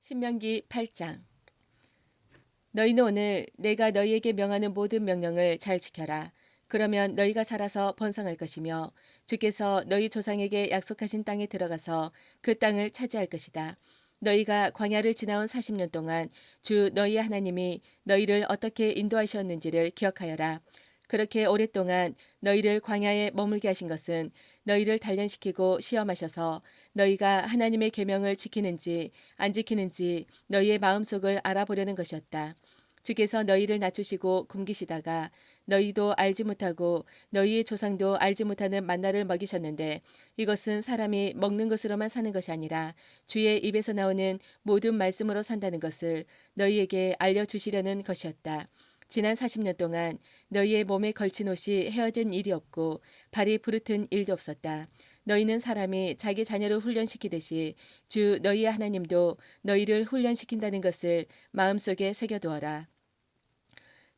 신명기 8장. 너희는 오늘 내가 너희에게 명하는 모든 명령을 잘 지켜라. 그러면 너희가 살아서 번성할 것이며 주께서 너희 조상에게 약속하신 땅에 들어가서 그 땅을 차지할 것이다. 너희가 광야를 지나온 40년 동안 주 너희 하나님이 너희를 어떻게 인도하셨는지를 기억하여라. 그렇게 오랫동안 너희를 광야에 머물게 하신 것은 너희를 단련시키고 시험하셔서 너희가 하나님의 계명을 지키는지 안 지키는지 너희의 마음속을 알아보려는 것이었다. 주께서 너희를 낮추시고 굶기시다가 너희도 알지 못하고 너희의 조상도 알지 못하는 만나를 먹이셨는데 이것은 사람이 먹는 것으로만 사는 것이 아니라 주의 입에서 나오는 모든 말씀으로 산다는 것을 너희에게 알려주시려는 것이었다. 지난 40년 동안 너희의 몸에 걸친 옷이 헤어진 일이 없고 발이 부르튼 일도 없었다. 너희는 사람이 자기 자녀를 훈련시키듯이 주 너희의 하나님도 너희를 훈련시킨다는 것을 마음속에 새겨두어라.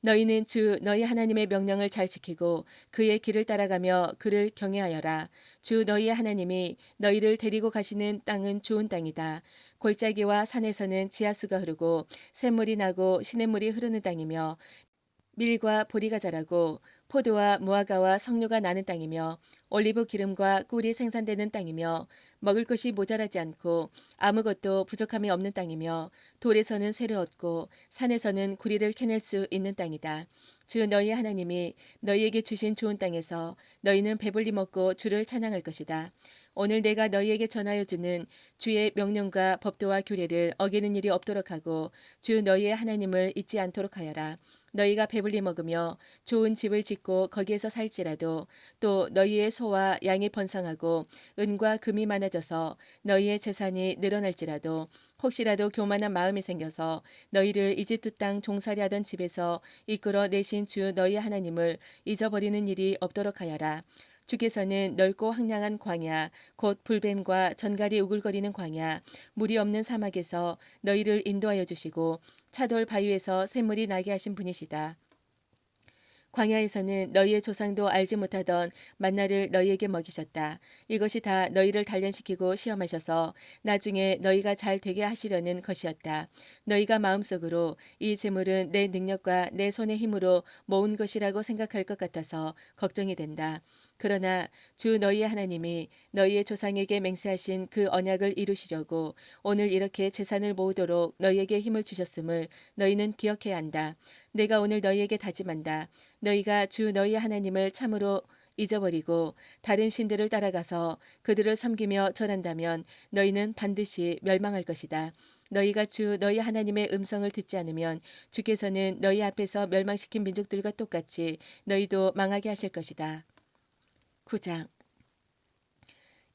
너희는 주 너희 하나님의 명령을 잘 지키고 그의 길을 따라가며 그를 경외하여라. 주 너희의 하나님이 너희를 데리고 가시는 땅은 좋은 땅이다. 골짜기와 산에서는 지하수가 흐르고 샘물이 나고 시냇물이 흐르는 땅이며 밀과 보리가 자라고 포도와 무화과와 석류가 나는 땅이며 올리브 기름과 꿀이 생산되는 땅이며 먹을 것이 모자라지 않고 아무것도 부족함이 없는 땅이며 돌에서는 쇠를 얻고 산에서는 구리를 캐낼 수 있는 땅이다. 주 너희 하나님이 너희에게 주신 좋은 땅에서 너희는 배불리 먹고 주를 찬양할 것이다. 오늘 내가 너희에게 전하여 주는 주의 명령과 법도와 규례를 어기는 일이 없도록 하고 주 너희의 하나님을 잊지 않도록 하여라. 너희가 배불리 먹으며 좋은 집을 짓고 거기에서 살지라도 또 너희의 소와 양이 번성하고 은과 금이 많아져서 너희의 재산이 늘어날지라도 혹시라도 교만한 마음이 생겨서 너희를 이집트 땅 종살이 하던 집에서 이끌어 내신 주 너희 하나님을 잊어버리는 일이 없도록 하여라. 주께서는 넓고 황량한 광야, 곧 불뱀과 전갈이 우글거리는 광야, 물이 없는 사막에서 너희를 인도하여 주시고 차돌 바위에서 샘물이 나게 하신 분이시다. 광야에서는 너희의 조상도 알지 못하던 만나를 너희에게 먹이셨다. 이것이 다 너희를 단련시키고 시험하셔서 나중에 너희가 잘 되게 하시려는 것이었다. 너희가 마음속으로 이 재물은 내 능력과 내 손의 힘으로 모은 것이라고 생각할 것 같아서 걱정이 된다. 그러나 주 너희의 하나님이 너희의 조상에게 맹세하신 그 언약을 이루시려고 오늘 이렇게 재산을 모으도록 너희에게 힘을 주셨음을 너희는 기억해야 한다. 내가 오늘 너희에게 다짐한다. 너희가 주 너희 하나님을 참으로 잊어버리고 다른 신들을 따라가서 그들을 섬기며 절한다면 너희는 반드시 멸망할 것이다. 너희가 주 너희 하나님의 음성을 듣지 않으면 주께서는 너희 앞에서 멸망시킨 민족들과 똑같이 너희도 망하게 하실 것이다. 9장.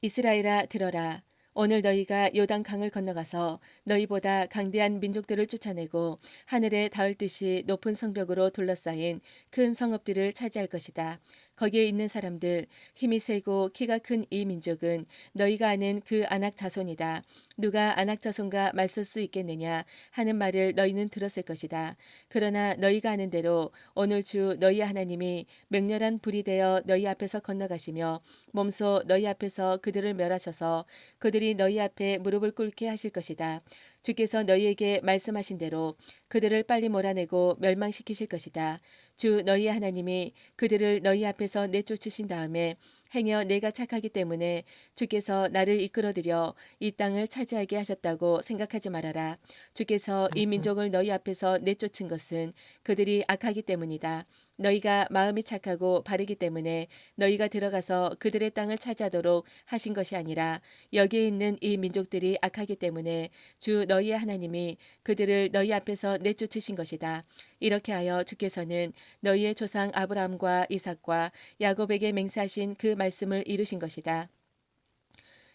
이스라엘아 들어라. 오늘 너희가 요단 강을 건너가서 너희보다 강대한 민족들을 쫓아내고 하늘에 닿을 듯이 높은 성벽으로 둘러싸인 큰 성읍들을 차지할 것이다. 거기에 있는 사람들, 힘이 세고 키가 큰 이 민족은 너희가 아는 그 아낙 자손이다. 누가 아낙 자손과 맞설 수 있겠느냐 하는 말을 너희는 들었을 것이다. 그러나 너희가 아는 대로 오늘 주 너희 하나님이 맹렬한 불이 되어 너희 앞에서 건너가시며 몸소 너희 앞에서 그들을 멸하셔서 그들이 너희 앞에 무릎을 꿇게 하실 것이다. 주께서 너희에게 말씀하신 대로 그들을 빨리 몰아내고 멸망시키실 것이다. 주 너희 하나님이 그들을 너희 앞에서 내쫓으신 다음에 행여 내가 착하기 때문에 주께서 나를 이끌어들여 이 땅을 차지하게 하셨다고 생각하지 말아라. 주께서 이 민족을 너희 앞에서 내쫓은 것은 그들이 악하기 때문이다. 너희가 마음이 착하고 바르기 때문에 너희가 들어가서 그들의 땅을 차지하도록 하신 것이 아니라 여기에 있는 이 민족들이 악하기 때문에 주 너희의 하나님이 그들을 너희 앞에서 내쫓으신 것이다. 이렇게 하여 주께서는 너희의 조상 아브라함과 이삭과 야곱에게 맹세하신 그 말씀을 이루신 것이다.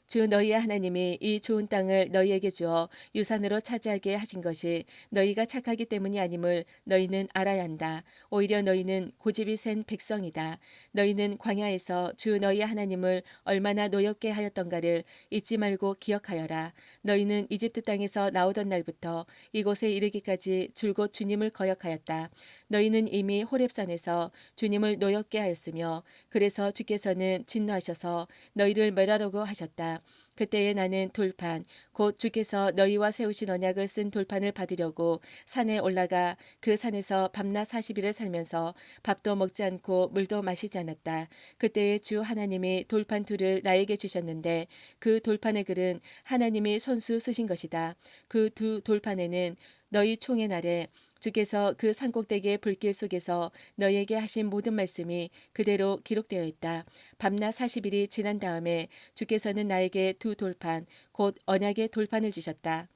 주 너희의 하나님이 이 좋은 땅을 너희에게 주어 유산으로 차지하게 하신 것이 너희가 착하기 때문이 아님을 너희는 알아야 한다. 오히려 너희는 고집이 센 백성이다. 너희는 광야에서 주 너희의 하나님을 얼마나 노엽게 하였던가를 잊지 말고 기억하여라. 너희는 이집트 땅에서 나오던 날부터 이곳에 이르기까지 줄곧 주님을 거역하였다. 너희는 이미 호렙산에서 주님을 노엽게 하였으며 그래서 주께서는 진노하셔서 너희를 멸하려고 하셨다. 그때에 나는 돌판 곧 주께서 너희와 세우신 언약을 쓴 돌판을 받으려고 산에 올라가 그 산에서 밤낮 40일을 살면서 밥도 먹지 않고 물도 마시지 않았다. 그때에 주 하나님이 돌판 둘을 나에게 주셨는데 그 돌판의 글은 하나님이 손수 쓰신 것이다. 그 두 돌판에는 너희 총의 날에 주께서 그 산꼭대기의 불길 속에서 너희에게 하신 모든 말씀이 그대로 기록되어 있다. 밤낮 40일이 지난 다음에 주께서는 나에게 두 돌판 곧 언약의 돌판을 주셨다.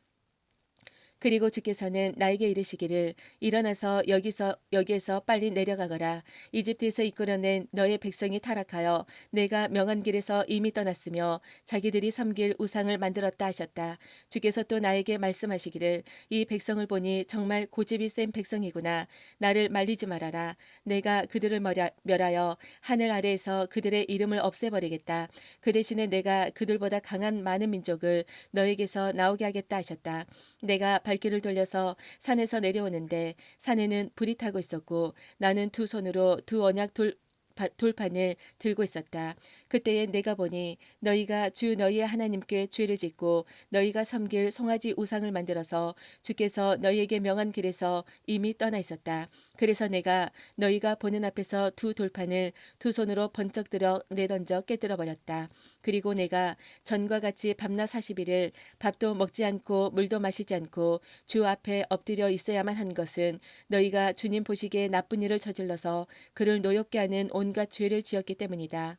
그리고 주께서는 나에게 이르시기를 일어나서 여기에서 빨리 내려가거라. 이집트에서 이끌어낸 너의 백성이 타락하여 내가 명한 길에서 이미 떠났으며 자기들이 섬길 우상을 만들었다 하셨다. 주께서 또 나에게 말씀하시기를 이 백성을 보니 정말 고집이 센 백성이구나. 나를 말리지 말아라. 내가 그들을 멸하여 하늘 아래에서 그들의 이름을 없애버리겠다. 그 대신에 내가 그들보다 강한 많은 민족을 너에게서 나오게 하겠다 하셨다. 내가 발길을 돌려서 산에서 내려오는데 산에는 불이 타고 있었고 나는 두 손으로 두 언약 돌판을 들고 있었다. 그때에 내가 보니 너희가 주 너희의 하나님께 죄를 짓고 너희가 섬길 송아지 우상을 만들어서 주께서 너희에게 명한 길에서 이미 떠나 있었다. 그래서 내가 너희가 보는 앞에서 두 돌판을 두 손으로 번쩍 들어 내던져 깨뜨려 버렸다. 그리고 내가 전과 같이 밤낮 40일을 밥도 먹지 않고 물도 마시지 않고 주 앞에 엎드려 있어야만 한 것은 너희가 주님 보시기에 나쁜 일을 저질러서 그를 노엽게 하는 온갖 죄를 지었기 때문이다.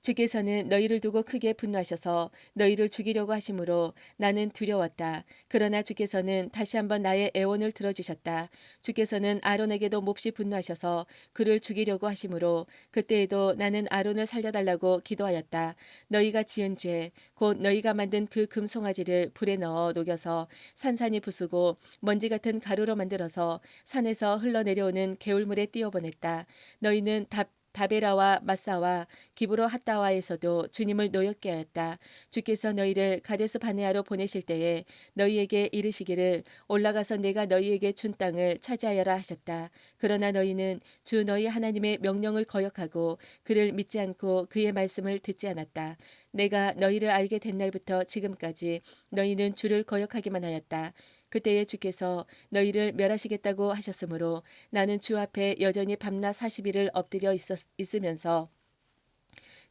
주께서는 너희를 두고 크게 분노하셔서 너희를 죽이려고 하심으로 나는 두려웠다. 그러나 주께서는 다시 한번 나의 애원을 들어주셨다. 주께서는 아론에게도 몹시 분노하셔서 그를 죽이려고 하심으로 그때에도 나는 아론을 살려달라고 기도하였다. 너희가 지은 죄, 곧 너희가 만든 그 금송아지를 불에 넣어 녹여서 산산이 부수고 먼지 같은 가루로 만들어서 산에서 흘러내려오는 개울물에 띄어보냈다. 너희는 다베라와 마사와 기브로 핫다와에서도 주님을 노엽게 하였다. 주께서 너희를 가데스 바네아로 보내실 때에 너희에게 이르시기를 올라가서 내가 너희에게 준 땅을 차지하여라 하셨다. 그러나 너희는 주 너희 하나님의 명령을 거역하고 그를 믿지 않고 그의 말씀을 듣지 않았다. 내가 너희를 알게 된 날부터 지금까지 너희는 주를 거역하기만 하였다. 그때에 주께서 너희를 멸하시겠다고 하셨으므로 나는 주 앞에 여전히 밤낮 40일을 엎드려 있으면서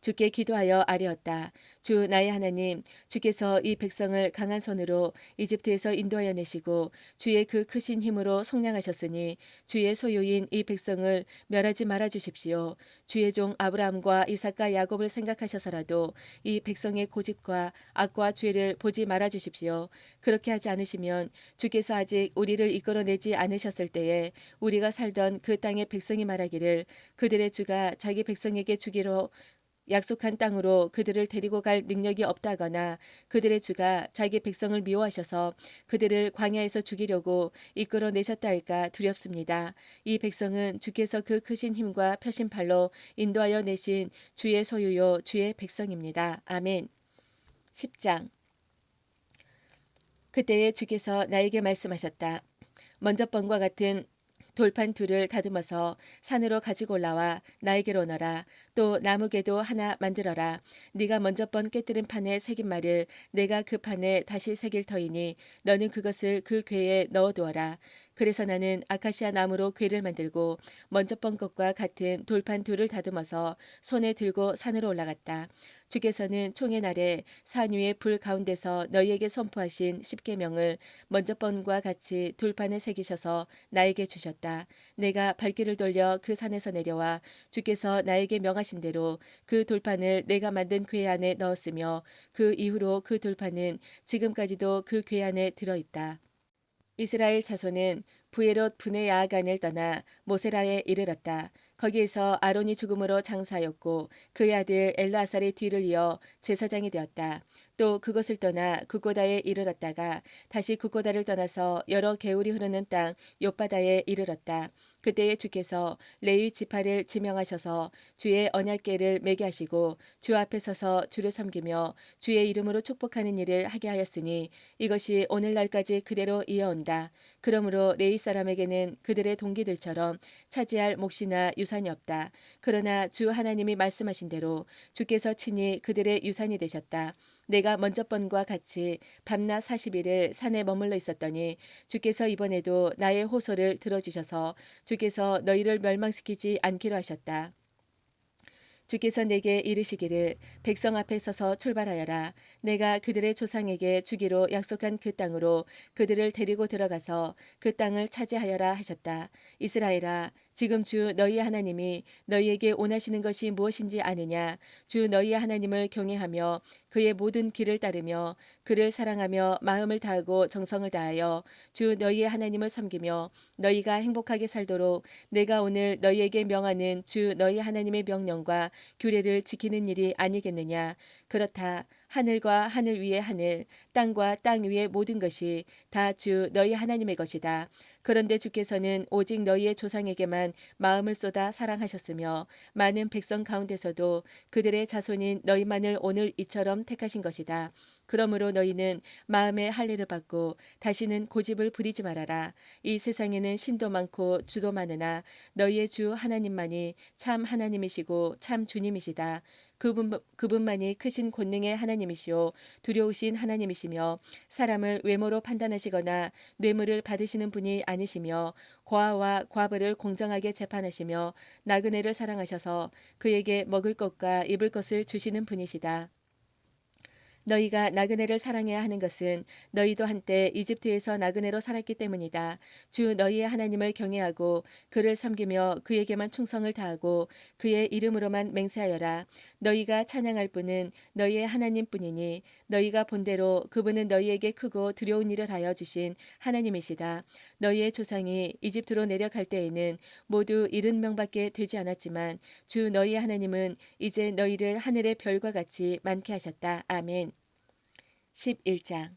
주께 기도하여 아뢰었다. 주 나의 하나님, 주께서 이 백성을 강한 손으로 이집트에서 인도하여 내시고 주의 그 크신 힘으로 속량하셨으니 주의 소유인 이 백성을 멸하지 말아 주십시오. 주의 종 아브라함과 이삭과 야곱을 생각하셔서라도 이 백성의 고집과 악과 죄를 보지 말아 주십시오. 그렇게 하지 않으시면 주께서 아직 우리를 이끌어내지 않으셨을 때에 우리가 살던 그 땅의 백성이 말하기를 그들의 주가 자기 백성에게 주기로 약속한 땅으로 그들을 데리고 갈 능력이 없다거나 그들의 주가 자기 백성을 미워하셔서 그들을 광야에서 죽이려고 이끌어내셨다 할까 두렵습니다. 이 백성은 주께서 그 크신 힘과 펴신 팔로 인도하여 내신 주의 소유요 주의 백성입니다. 아멘. 10장. 그때에 주께서 나에게 말씀하셨다. 먼저 번과 같은 돌판 둘을 다듬어서 산으로 가지고 올라와 나에게로 넣어라. 또 나무개도 하나 만들어라. 네가 먼저 번 깨뜨린 판에 새긴 말을 내가 그 판에 다시 새길 터이니 너는 그것을 그 궤에 넣어두어라. 그래서 나는 아카시아 나무로 궤를 만들고 먼저 번 것과 같은 돌판 둘을 다듬어서 손에 들고 산으로 올라갔다. 주께서는 총의 날에 산 위의 불 가운데서 너희에게 선포하신 십계명을 먼저 번과 같이 돌판에 새기셔서 나에게 주셨다. 내가 발길을 돌려 그 산에서 내려와 주께서 나에게 명하신 대로 그 돌판을 내가 만든 궤 안에 넣었으며 그 이후로 그 돌판은 지금까지도 그 궤 안에 들어있다. 이스라엘 자손은 부에롯 분의 야간을 떠나 모세라에 이르렀다. 거기에서 아론이 죽음으로 장사하였고 그의 아들 엘르아살의 뒤를 이어 제사장이 되었다. 또 그것을 떠나 구고다에 이르렀다가 다시 구고다를 떠나서 여러 개울이 흐르는 땅 욥바다에 이르렀다. 그때에 주께서 레위 지파를 지명하셔서 주의 언약궤를 매게 하시고 주 앞에 서서 주를 섬기며 주의 이름으로 축복하는 일을 하게 하였으니 이것이 오늘날까지 그대로 이어온다. 그러므로 레위 사람에게는 그들의 동기들처럼 차지할 몫이나 유산이 없다. 그러나 주 하나님이 말씀하신 대로 주께서 친히 그들의 유산이 되셨다. 내가 먼저 번과 같이 밤낮 40일을 산에 머물러 있었더니 주께서 이번에도 나의 호소를 들어주셔서 주께서 너희를 멸망시키지 않기로 하셨다. 주께서 내게 이르시기를 백성 앞에 서서 출발하여라. 내가 그들의 조상에게 주기로 약속한 그 땅으로 그들을 데리고 들어가서 그 땅을 차지하여라 하셨다. 이스라엘아, 지금 주 너희 하나님이 너희에게 원하시는 것이 무엇인지 아느냐? 주 너희 하나님을 경외하며 그의 모든 길을 따르며 그를 사랑하며 마음을 다하고 정성을 다하여 주 너희의 하나님을 섬기며 너희가 행복하게 살도록 내가 오늘 너희에게 명하는 주 너희 하나님의 명령과 규례를 지키는 일이 아니겠느냐. 그렇다. 하늘과 하늘 위의 하늘, 땅과 땅 위의 모든 것이 다 주 너희 하나님의 것이다. 그런데 주께서는 오직 너희의 조상에게만 마음을 쏟아 사랑하셨으며 많은 백성 가운데서도 그들의 자손인 너희만을 오늘 이처럼 택하신 것이다. 그러므로 너희는 마음에 할례를 받고 다시는 고집을 부리지 말아라. 이 세상에는 신도 많고 주도 많으나 너희의 주 하나님만이 참 하나님이시고 참 주님이시다. 그분만이 크신 권능의 하나님이시오 두려우신 하나님이시며 사람을 외모로 판단하시거나 뇌물을 받으시는 분이 아니시며 고아와 과부를 공정하게 재판하시며 나그네를 사랑하셔서 그에게 먹을 것과 입을 것을 주시는 분이시다. 너희가 나그네를 사랑해야 하는 것은 너희도 한때 이집트에서 나그네로 살았기 때문이다. 주 너희의 하나님을 경외하고 그를 섬기며 그에게만 충성을 다하고 그의 이름으로만 맹세하여라. 너희가 찬양할 분은 너희의 하나님뿐이니 너희가 본대로 그분은 너희에게 크고 두려운 일을 하여 주신 하나님이시다. 너희의 조상이 이집트로 내려갈 때에는 모두 70명밖에 되지 않았지만 주 너희의 하나님은 이제 너희를 하늘의 별과 같이 많게 하셨다. 아멘. 11장.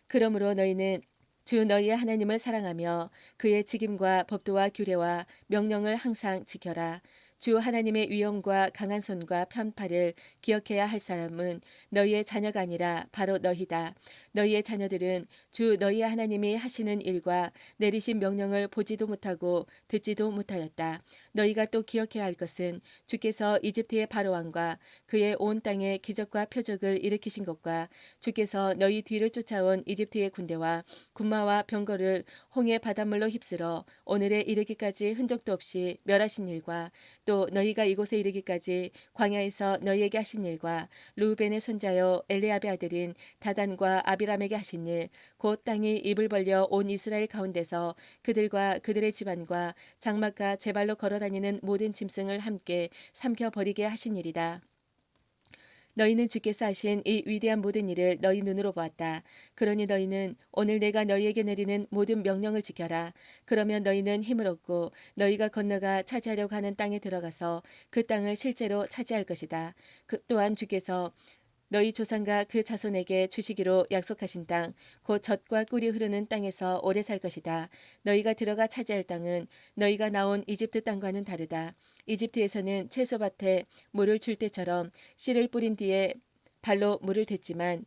그러므로 너희는 주 너희의 하나님을 사랑하며 그의 직임과 법도와 규례와 명령을 항상 지켜라. 주 하나님의 위엄과 강한 손과 편팔을 기억해야 할 사람은 너희의 자녀가 아니라 바로 너희다. 너희의 자녀들은 주 너희의 하나님이 하시는 일과 내리신 명령을 보지도 못하고 듣지도 못하였다. 너희가 또 기억해야 할 것은 주께서 이집트의 바로왕과 그의 온 땅에 기적과 표적을 일으키신 것과 주께서 너희 뒤를 쫓아온 이집트의 군대와 군마와 병거를 홍해 바닷물로 휩쓸어 오늘에 이르기까지 흔적도 없이 멸하신 일과 또 너희가 이곳에 이르기까지 광야에서 너희에게 하신 일과 르우벤의 손자여 엘리압의 아들인 다단과 아비람에게 하신 일, 곧 땅이 입을 벌려 온 이스라엘 가운데서 그들과 그들의 집안과 장막과 제발로 걸어다니는 모든 짐승을 함께 삼켜버리게 하신 일이다. 너희는 주께서 하신 이 위대한 모든 일을 너희 눈으로 보았다. 그러니 너희는 오늘 내가 너희에게 내리는 모든 명령을 지켜라. 그러면 너희는 힘을 얻고 너희가 건너가 차지하려고 하는 땅에 들어가서 그 땅을 실제로 차지할 것이다. 또한 주께서 너희 조상과 그 자손에게 주시기로 약속하신 땅, 곧 젖과 꿀이 흐르는 땅에서 오래 살 것이다. 너희가 들어가 차지할 땅은 너희가 나온 이집트 땅과는 다르다. 이집트에서는 채소밭에 물을 줄 때처럼 씨를 뿌린 뒤에 발로 물을 댔지만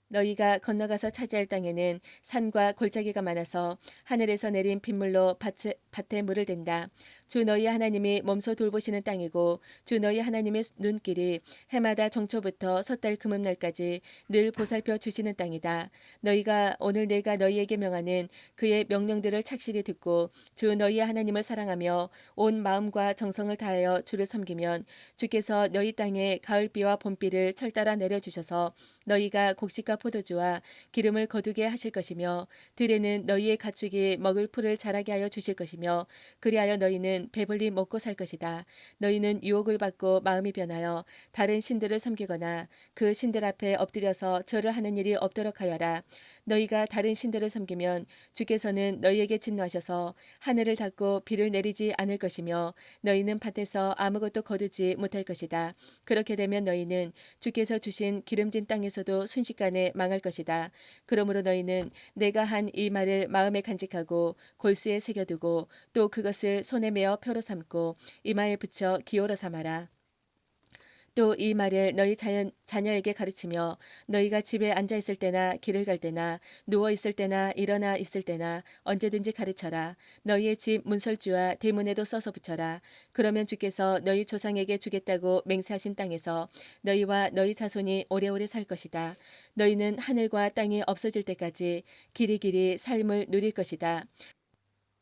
너희가 건너가서 차지할 땅에는 산과 골짜기가 많아서 하늘에서 내린 빗물로 밭에 물을 댄다. 주 너희 하나님이 몸소 돌보시는 땅이고 주 너희 하나님의 눈길이 해마다 정초부터 섣달 금음날까지 늘 보살펴 주시는 땅이다. 너희가 오늘 내가 너희에게 명하는 그의 명령들을 착실히 듣고 주 너희 하나님을 사랑하며 온 마음과 정성을 다하여 주를 섬기면 주께서 너희 땅에 가을비와 봄비를 철따라 내려주셔서 너희가 곡식과 포도주와 기름을 거두게 하실 것이며 들에는 너희의 가축이 먹을 풀을 자라게 하여 주실 것이며 그리하여 너희는 배불리 먹고 살 것이다. 너희는 유혹을 받고 마음이 변하여 다른 신들을 섬기거나 그 신들 앞에 엎드려서 절을 하는 일이 없도록 하여라. 너희가 다른 신들을 섬기면 주께서는 너희에게 진노하셔서 하늘을 닫고 비를 내리지 않을 것이며 너희는 밭에서 아무것도 거두지 못할 것이다. 그렇게 되면 너희는 주께서 주신 기름진 땅에서도 순식간에 망할 것이다. 그러므로 너희는 내가 한 이 말을 마음에 간직하고 골수에 새겨두고 또 그것을 손에 메어 표로 삼고 이마에 붙여 기호로 삼아라. 또 이 말을 너희 자녀에게 가르치며 너희가 집에 앉아 있을 때나 길을 갈 때나 누워 있을 때나 일어나 있을 때나 언제든지 가르쳐라. 너희의 집 문설주와 대문에도 써서 붙여라. 그러면 주께서 너희 조상에게 주겠다고 맹세하신 땅에서 너희와 너희 자손이 오래오래 살 것이다. 너희는 하늘과 땅이 없어질 때까지 길이길이 삶을 누릴 것이다.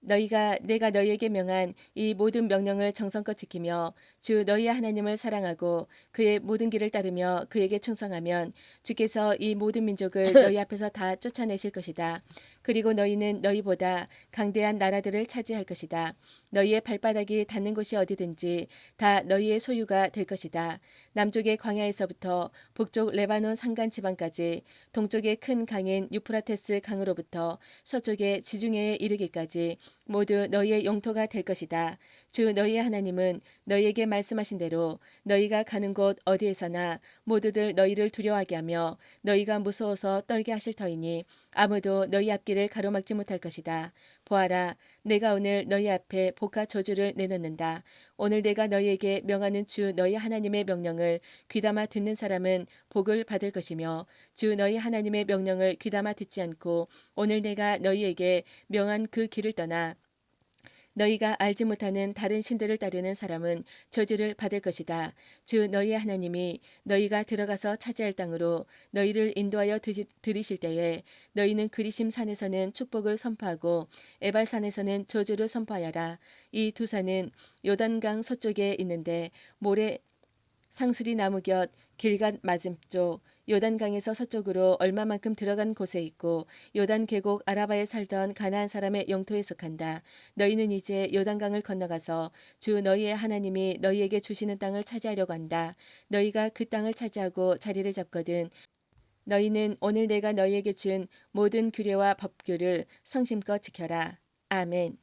내가 너희에게 명한 이 모든 명령을 정성껏 지키며 주 너희의 하나님을 사랑하고 그의 모든 길을 따르며 그에게 충성하면 주께서 이 모든 민족을 너희 앞에서 다 쫓아내실 것이다. 그리고 너희는 너희보다 강대한 나라들을 차지할 것이다. 너희의 발바닥이 닿는 곳이 어디든지 다 너희의 소유가 될 것이다. 남쪽의 광야에서부터 북쪽 레바논 산간 지방까지 동쪽의 큰 강인 유프라테스 강으로부터 서쪽의 지중해에 이르기까지 모두 너희의 영토가 될 것이다. 주 너희의 하나님은 너희에게 말씀하신 대로 너희가 가는 곳 어디에서나 모두들 너희를 두려워하게 하며 너희가 무서워서 떨게 하실 터이니 아무도 너희 앞길을 가로막지 못할 것이다. 보아라, 내가 오늘 너희 앞에 복과 저주를 내놓는다. 오늘 내가 너희에게 명하는 주 너희 하나님의 명령을 귀담아 듣는 사람은 복을 받을 것이며 주 너희 하나님의 명령을 귀담아 듣지 않고 오늘 내가 너희에게 명한 그 길을 떠나 너희가 알지 못하는 다른 신들을 따르는 사람은 저주를 받을 것이다. 주 너희의 하나님이 너희가 들어가서 차지할 땅으로 너희를 인도하여 들이실 때에 너희는 그리심 산에서는 축복을 선포하고 에발산에서는 저주를 선포하여라. 이 두 산은 요단강 서쪽에 있는데 모래 상수리 나무 곁 길갓 맞은쪽 요단강에서 서쪽으로 얼마만큼 들어간 곳에 있고 요단 계곡 아라바에 살던 가나안 사람의 영토에 속한다. 너희는 이제 요단강을 건너가서 주 너희의 하나님이 너희에게 주시는 땅을 차지하려고 한다. 너희가 그 땅을 차지하고 자리를 잡거든 너희는 오늘 내가 너희에게 준 모든 규례와 법규를 성심껏 지켜라. 아멘.